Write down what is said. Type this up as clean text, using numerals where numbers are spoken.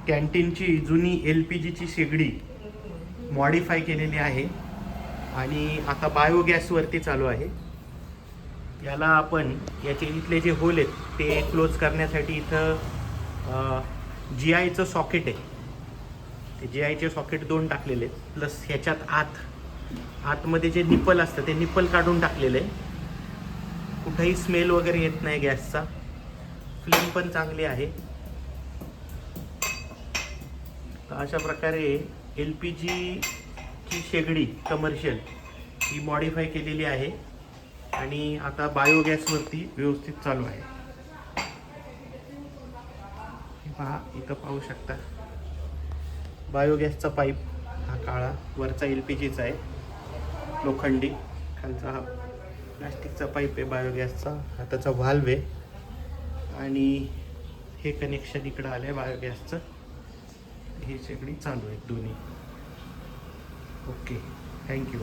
कॅन्टीनची जुनी LPGची शेगडी मॉडिफाय केलेली आहे आणि आता बायोगॅसवरती चालू आहे. याला आपण याचे इथले जे होल आहेत ते क्लोज करण्यासाठी इथं GIचं सॉकेट आहे. ते GIचे सॉकेट 2 टाकलेले आहेत, प्लस ह्याच्यात आतमध्ये जे निप्पल असतं ते निप्पल काढून टाकलेलं आहे. कुठंही स्मेल वगैरे येत नाही गॅसचा. फ्लेम पण चांगली आहे. तर अशा प्रकारे LPGची शेगडी कमर्शियल ही मॉडिफाय केलेली आहे आणि आता बायोगॅसवरती व्यवस्थित चालू आहे. पहा, इथं पाहू शकता बायोगॅसचा पाईप हा काळा, वरचा LPGचा आहे लोखंडी, खालचा हा प्लास्टिकचा पाईप आहे बायोगॅसचा. हा त्याचा व्हाल्व आहे आणि हे कनेक्शन इकडं आलं आहे बायोगॅसचं. ही शेगडी चालू आहे दोन्ही. Okay, thank you.